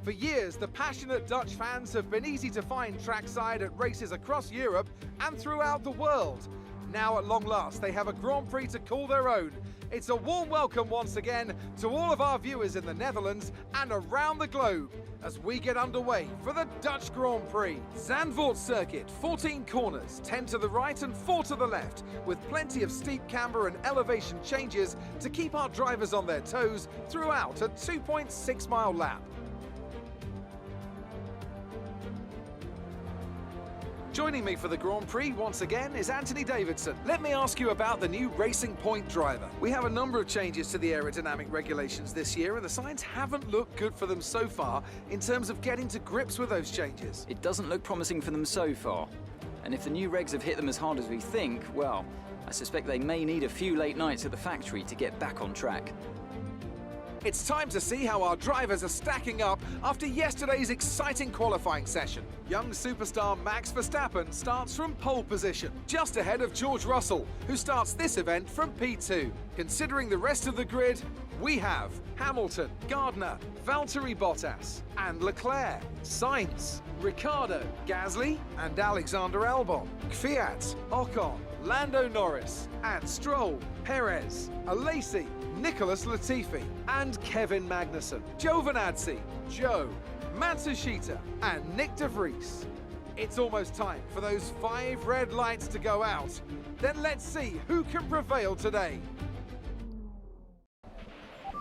For years, the passionate Dutch fans have been easy to find trackside at races across Europe and throughout the world. Now at long last, they have a Grand Prix to call their own. It's a warm welcome once again to all of our viewers in the Netherlands and around the globe as we get underway for the Dutch Grand Prix. Zanvort circuit, 14 corners, 10 to the right and 4 to the left, with plenty of steep camber and elevation changes to keep our drivers on their toes throughout a 2.6-mile lap. Joining me for the Grand Prix once again is Anthony Davidson. Let me ask you about the new Racing Point driver. We have a number of changes to the aerodynamic regulations this year, and the signs haven't looked good for them so far in terms of getting to grips with those changes. It doesn't look promising for them so far. And if the new regs have hit them as hard as we think, well, I suspect they may need a few late nights at the factory to get back on track. It's time to see how our drivers are stacking up after yesterday's exciting qualifying session. Young superstar Max Verstappen starts from pole position, just ahead of George Russell, who starts this event from P2. Considering the rest of the grid, we have Hamilton, Gardner, Valtteri Bottas, and Leclerc, Sainz, Ricciardo, Gasly, and Alexander Albon, Kvyat, Ocon, Lando Norris, and Stroll, Perez, Alesi, Nicholas Latifi, and Kevin Magnussen, Giovinazzi, Joe, Matsushita, and Nick de Vries. It's almost time for those 5 red lights to go out. Then let's see who can prevail today.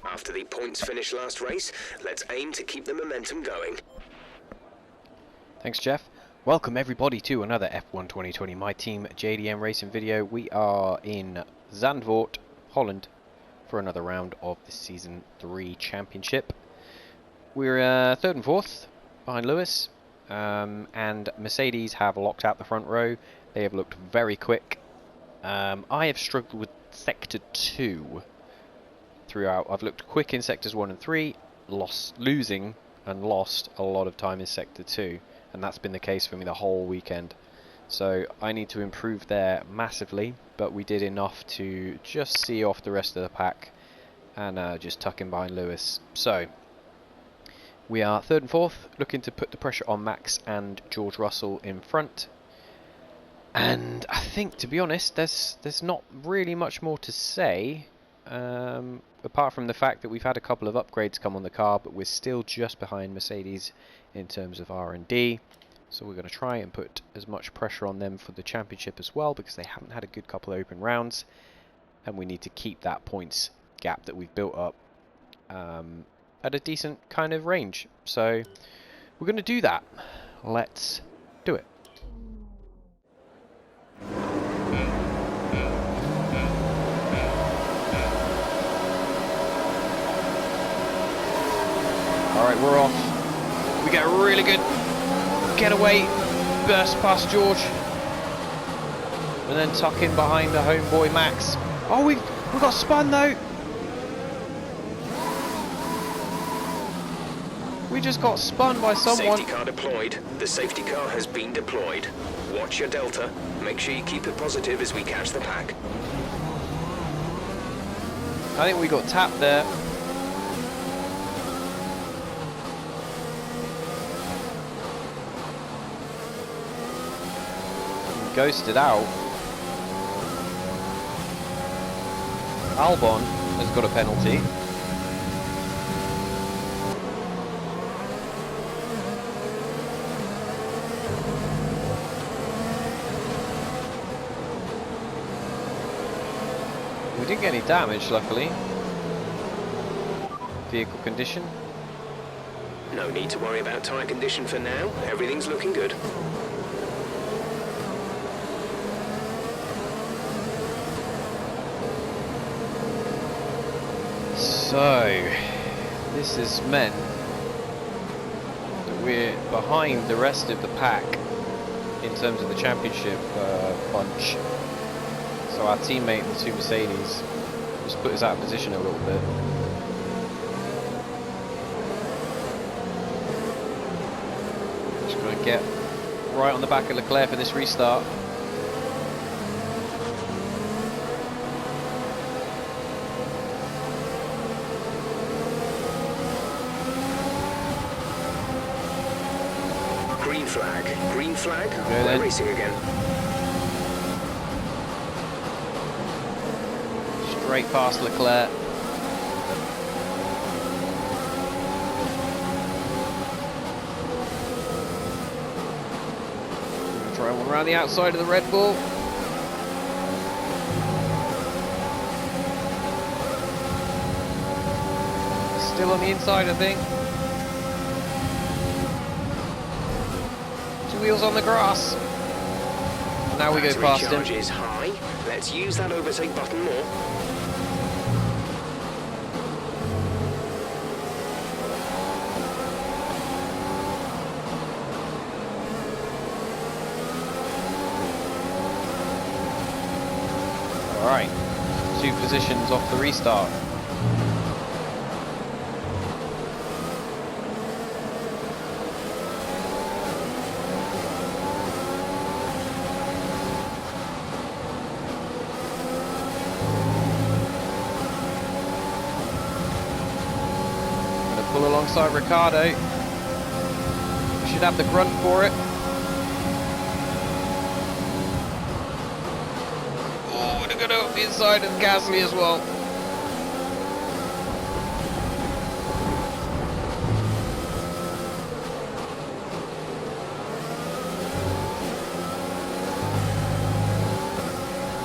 After the points finish last race, let's aim to keep the momentum going. Thanks, Jeff. Welcome everybody to another F1 2020 My Team JDM racing video. We are in Zanvort, Holland, for another round of the Season 3 Championship. We're 3rd and 4th behind Lewis, and Mercedes have locked out the front row. They have looked very quick. I have struggled with Sector 2 throughout. I've looked quick in Sectors 1 and 3, losing and lost a lot of time in Sector 2, and that's been the case for me the whole weekend. So I need to improve there massively, but we did enough to just see off the rest of the pack and just tuck in behind Lewis. So we are 3rd and 4th, looking to put the pressure on Max and George Russell in front. And I think, to be honest, there's not really much more to say, apart from the fact that we've had a couple of upgrades come on the car, but we're still just behind Mercedes in terms of R&D. So we're going to try and put as much pressure on them for the championship as well, because they haven't had a good couple of open rounds, and we need to keep that points gap that we've built up at a decent kind of range. So we're going to do that. Let's do it. Alright, we're off. We get a really good getaway, burst past George, and then tuck in behind the homeboy Max. Oh, we got spun though. We just got spun by someone. Safety car deployed. The safety car has been deployed. Watch your delta. Make sure you keep it positive as we catch the pack. I think we got tapped there. Ghosted out. Albon has got a penalty. We didn't get any damage, luckily. Vehicle condition. No need to worry about tyre condition for now. Everything's looking good. So, this has meant that we're behind the rest of the pack in terms of the championship bunch. So our teammate in the two Mercedes just put us out of position a little bit. Just going to get right on the back of Leclerc for this restart. green flag. Green flag, Okay, we're then. racing again. Straight past Leclerc. Try one around the outside of the Red Bull. Still on the inside, I think. 2 wheels on the grass. Now we go Battery past him. charge is high. Let's use that overtake button more. Alright, 2 positions off the restart. Gonna pull alongside Ricardo. We should have the grunt for it. Up the inside of Gasly as well.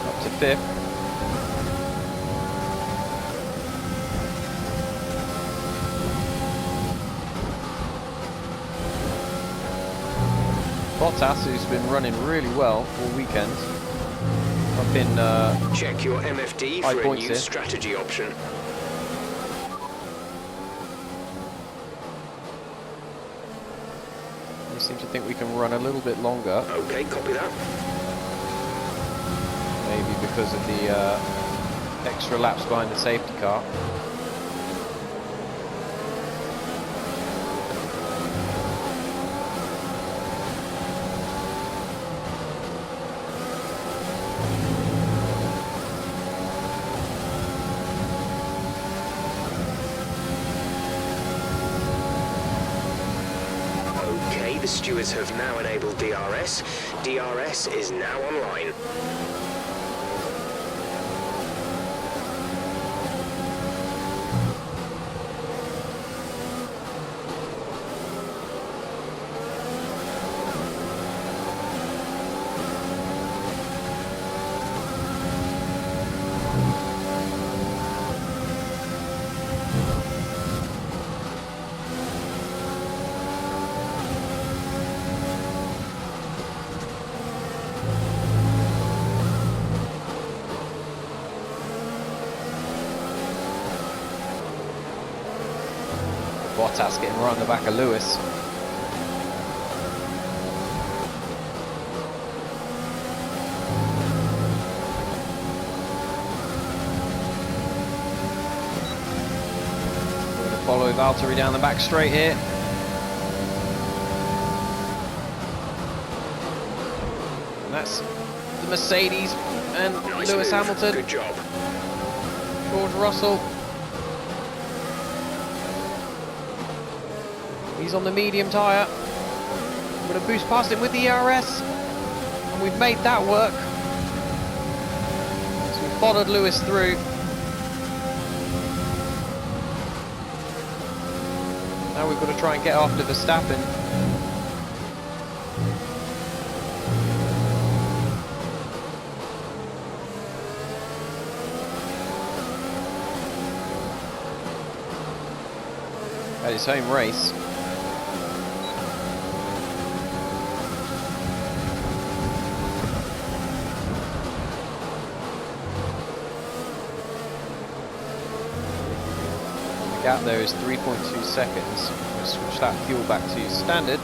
Up to 5th. Bottas, who's been running really well all weekend. Up in Check your MFD high for a points new here. strategy option. We seem to think we can run a little bit longer, Okay, copy that. maybe because of the extra laps behind the safety car. Okay, the stewards have now enabled DRS. DRS is now online. Bottas getting right on the back of Lewis. We're going to follow Valtteri down the back straight here. And that's the Mercedes and Nice Lewis move. Hamilton. Good job. George Russell. He's on the medium tyre. I'm going to boost past him with the ERS. And we've made that work. So we followed Lewis through. Now we've got to try and get after Verstappen. At his home race. The gap there is 3.2 seconds. We'll switch that fuel back to standard.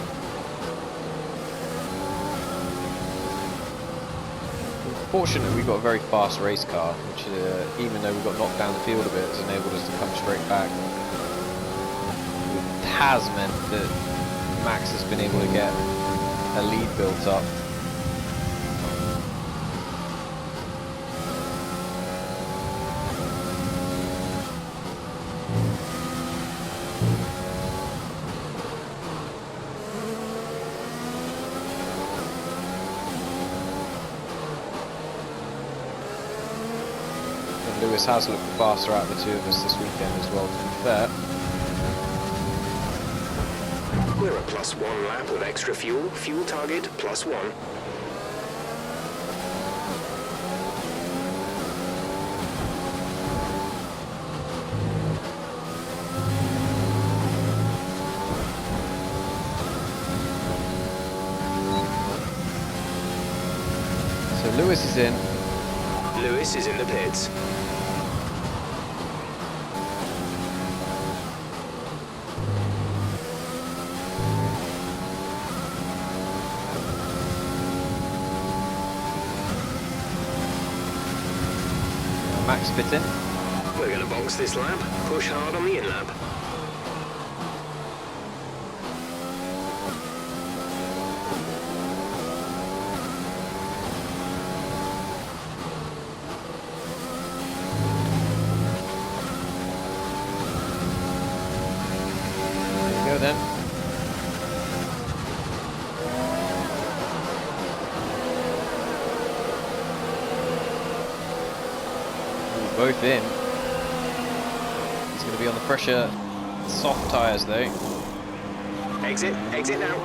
Fortunately, we've got a very fast race car, which even though we got knocked down the field a bit, has enabled us to come straight back. It has meant that Max has been able to get a lead built up. Lewis has looked the faster out of the two of us this weekend as well, to be fair. We're a +1 lap of extra fuel. Fuel target +1. So Lewis is in. Lewis is in the pits. Max fitting. We're going to box this lap. Push hard on the in-lap. There you go then. Both in. He's going to be on the pressure soft tyres though. Exit now.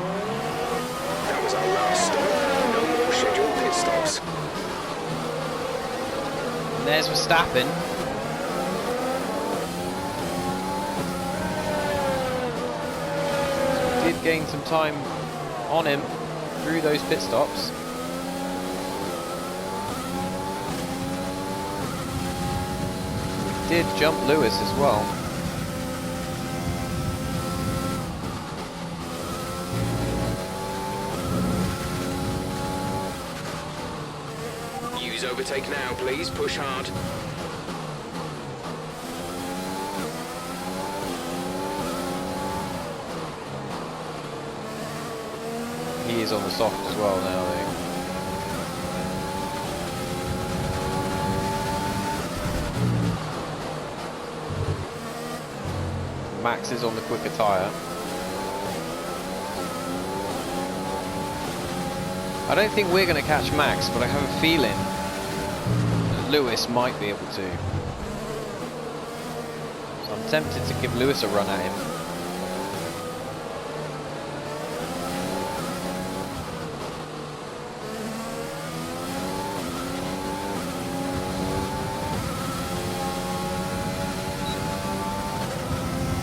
That was our last stop. No more scheduled pit stops. And there's Verstappen. So we did gain some time on him through those pit stops. Did jump Lewis as well. Use overtake now, please. Push hard. He is on the soft as well now though. Max is on the quicker tyre. I don't think we're going to catch Max, but I have a feeling that Lewis might be able to. So I'm tempted to give Lewis a run at him.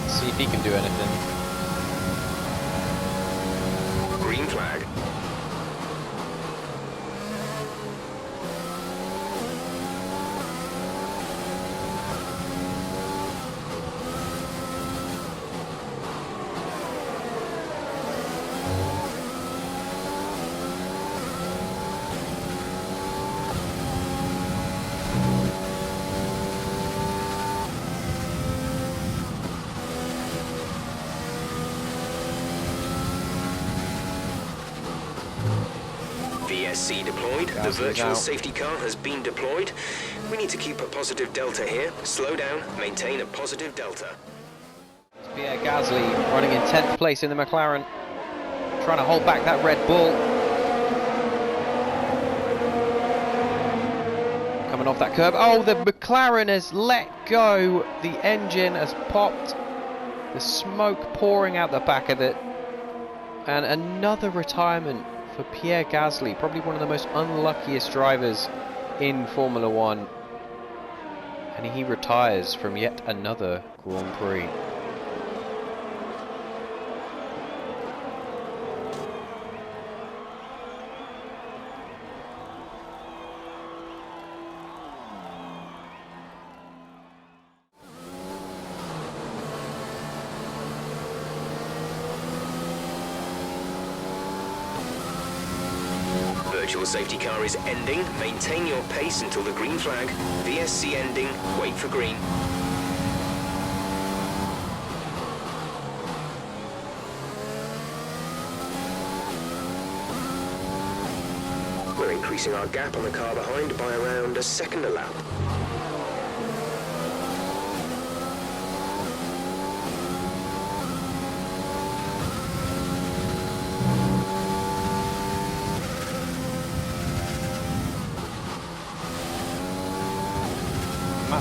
See if he can do anything. Green flag. VSC deployed. The virtual safety car has been deployed. We need to keep a positive delta here. Slow down, maintain a positive delta. Pierre Gasly running in 10th place in the McLaren, trying to hold back that Red Bull. Coming off that curb. Oh, the McLaren has let go. The engine has popped. The smoke pouring out the back of it. And another retirement for Pierre Gasly, probably one of the most unluckiest drivers in Formula One. And he retires from yet another Grand Prix. Virtual safety car is ending. Maintain your pace until the green flag. VSC ending. Wait for green. We're increasing our gap on the car behind by around a second a lap.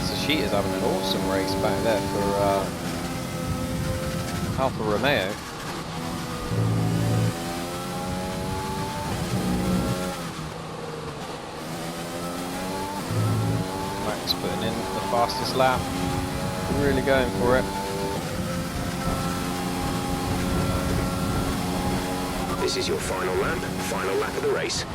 Matsushita's having an awesome race back there for Alfa Romeo. Max putting in the fastest lap, really going for it. This is your final lap of the race.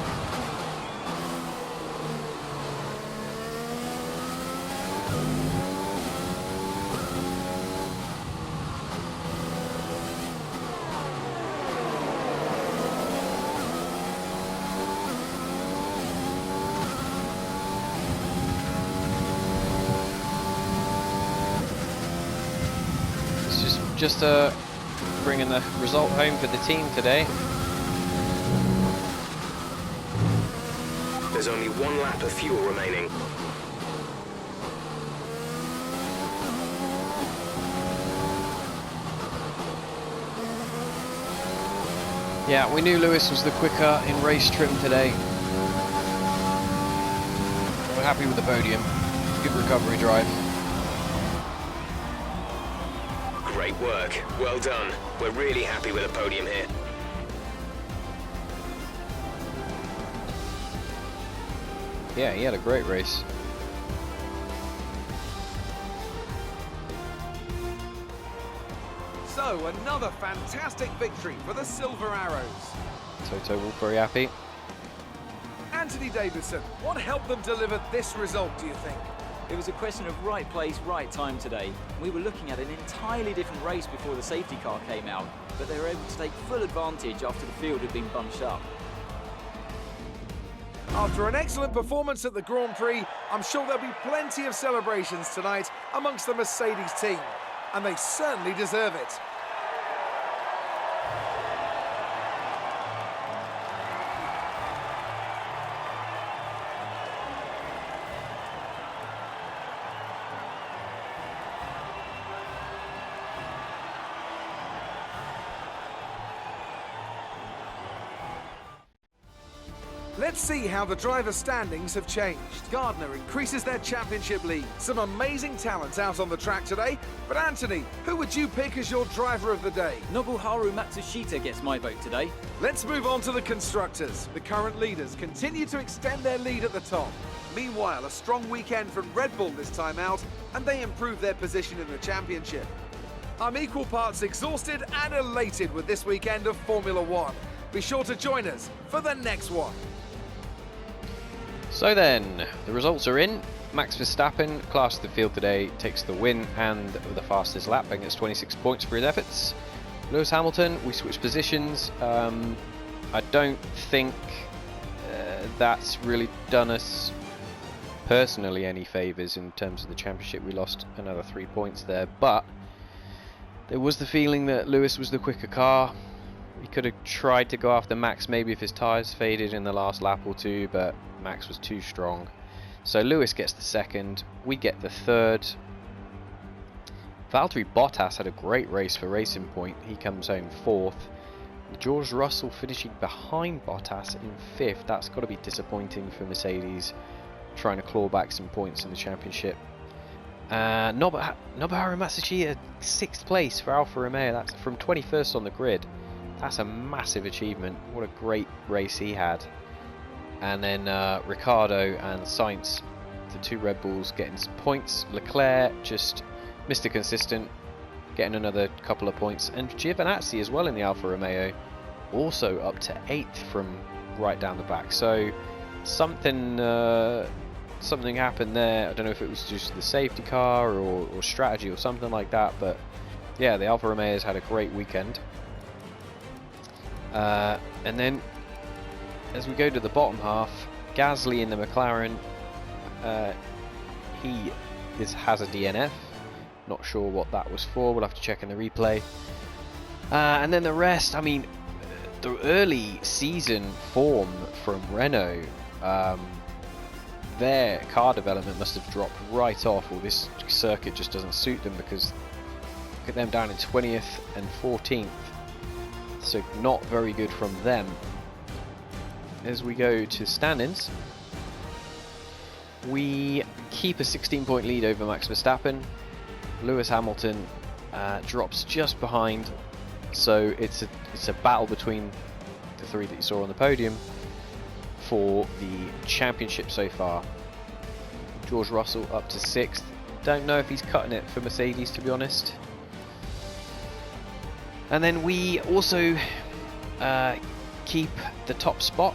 Just bringing the result home for the team today. There's only 1 lap of fuel remaining. Yeah, we knew Lewis was the quicker in race trim today. We're happy with the podium. Good recovery drive. Great work. Well done. We're really happy with the podium here. Yeah, he had a great race. So, another fantastic victory for the Silver Arrows. Toto will very happy. Anthony Davidson, what helped them deliver this result, do you think? It was a question of right place, right time today. We were looking at an entirely different race before the safety car came out, but they were able to take full advantage after the field had been bunched up. After an excellent performance at the Grand Prix, I'm sure there'll be plenty of celebrations tonight amongst the Mercedes team, and they certainly deserve it. Let's see how the driver standings have changed. Gardner increases their championship lead. Some amazing talents out on the track today. But Anthony, who would you pick as your driver of the day? Nobuharu Matsushita gets my vote today. Let's move on to the Constructors. The current leaders continue to extend their lead at the top. Meanwhile, a strong weekend from Red Bull this time out, and they improve their position in the championship. I'm equal parts exhausted and elated with this weekend of Formula One. Be sure to join us for the next one. So then, the results are in. Max Verstappen, class of the field today, takes the win and the fastest lap and gets 26 points for his efforts. Lewis Hamilton, we switched positions. I don't think that's really done us personally any favours in terms of the championship. We lost another 3 points there, but there was the feeling that Lewis was the quicker car. He could have tried to go after Max maybe if his tyres faded in the last lap or two, but Max was too strong. So Lewis gets the second, we get the third. Valtteri Bottas had a great race for Racing Point. He comes home fourth. George Russell finishing behind Bottas in fifth. That's got to be disappointing for Mercedes, trying to claw back some points in the championship. Nobuharu Matsushita, sixth place for Alfa Romeo. That's from 21st on the grid. That's a massive achievement. What a great race he had. And then Ricciardo and Sainz, the two Red Bulls, getting some points. Leclerc just Mr. Consistent, getting another couple of points. And Giovinazzi as well in the Alfa Romeo, also up to 8th from right down the back. So something happened there. I don't know if it was just the safety car or strategy or something like that. But yeah, the Alfa Romeos had a great weekend. And then as we go to the bottom half, Gasly in the McLaren, he has a DNF. Not sure what that was for, we'll have to check in the replay. And then the rest, I mean, the early season form from Renault, their car development must have dropped right off, or this circuit just doesn't suit them, because look at them down in 20th and 14th. So not very good from them. As we go to standings, we keep a 16-point lead over Max Verstappen. Lewis Hamilton drops just behind, so it's a battle between the three that you saw on the podium for the championship so far. George Russell up to 6th. Don't know if he's cutting it for Mercedes, to be honest. And then we also keep the top spot,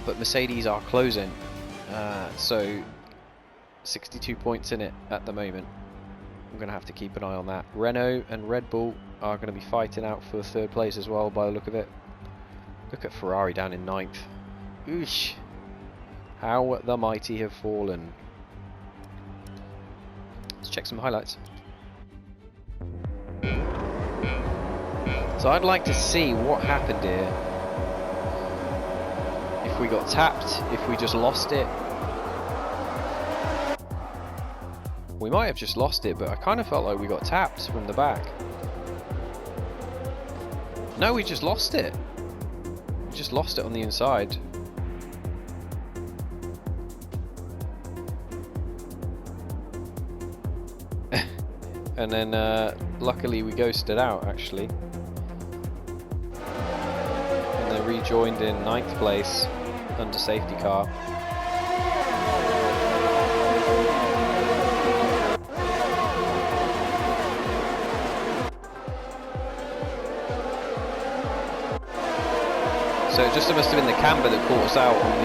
but Mercedes are closing, so 62 points in it at the moment. I'm going to have to keep an eye on that. Renault and Red Bull are going to be fighting out for 3rd place as well, by the look of it. Look at Ferrari down in 9th. Oosh! How the mighty have fallen. Let's check some highlights. So I'd like to see what happened here. If we got tapped, if we just lost it. We might have just lost it, but I kind of felt like we got tapped from the back. No, we just lost it. We just lost it on the inside. And then luckily we ghosted out, actually. And then rejoined in 9th place under safety car. So it just must have been the camber that caught us out on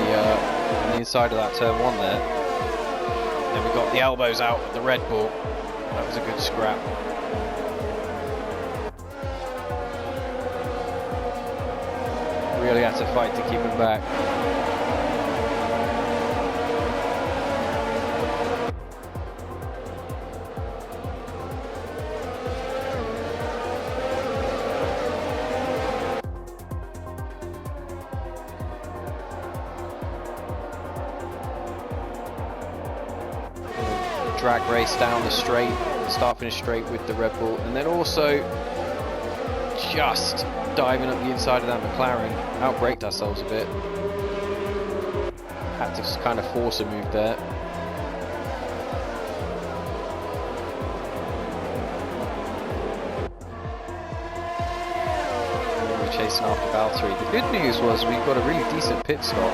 the inside of that turn 1 there. Then we got the elbows out with the Red Bull. That was a good scrap. Really had to fight to keep him back. Drag race down the straight, start finish straight with the Red Bull, and then also just diving up the inside of that McLaren. Outbraked ourselves a bit. Had to just kind of force a move there. We're chasing after Valtteri. The good news was we got a really decent pit stop.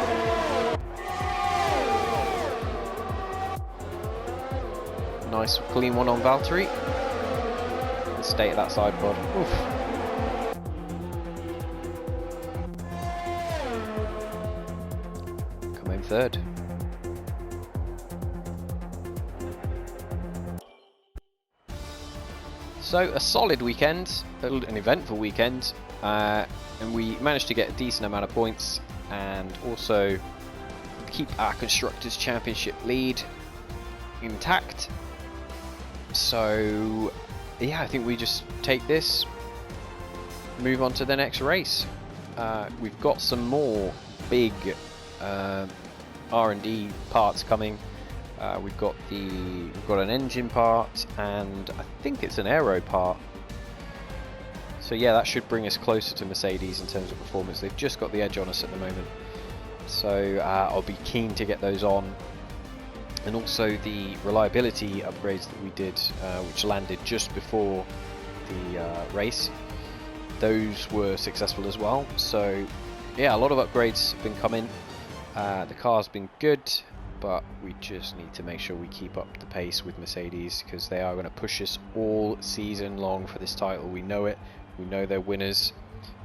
Nice clean one on Valtteri. The state of that side pod. Oof. Come in 3rd. So a solid weekend, an eventful weekend, and we managed to get a decent amount of points and also keep our Constructors Championship lead intact. So yeah, I think we just take this, move on to the next race. We've got some more big R&D parts coming. We've got an engine part, and I think it's an aero part. So yeah, that should bring us closer to Mercedes in terms of performance. They've just got the edge on us at the moment, so I'll be keen to get those on. And also the reliability upgrades that we did, which landed just before the race, those were successful as well. So yeah, a lot of upgrades have been coming. The car's been good, but we just need to make sure we keep up the pace with Mercedes, because they are going to push us all season long for this title. We know it. We know they're winners.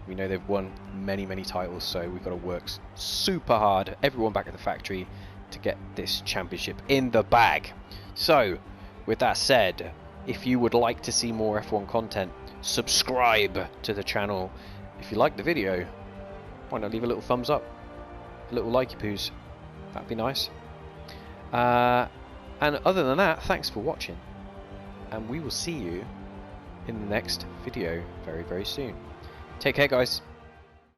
We know they've won many titles, so we've got to work super hard, everyone back at the factory, to get this championship in the bag. So with that said, if you would like to see more F1 content, subscribe to the channel. If you like the video, why not leave a little thumbs up, a little likey poos, that'd be nice. And other than that, thanks for watching, and we will see you in the next video very soon. Take care, guys.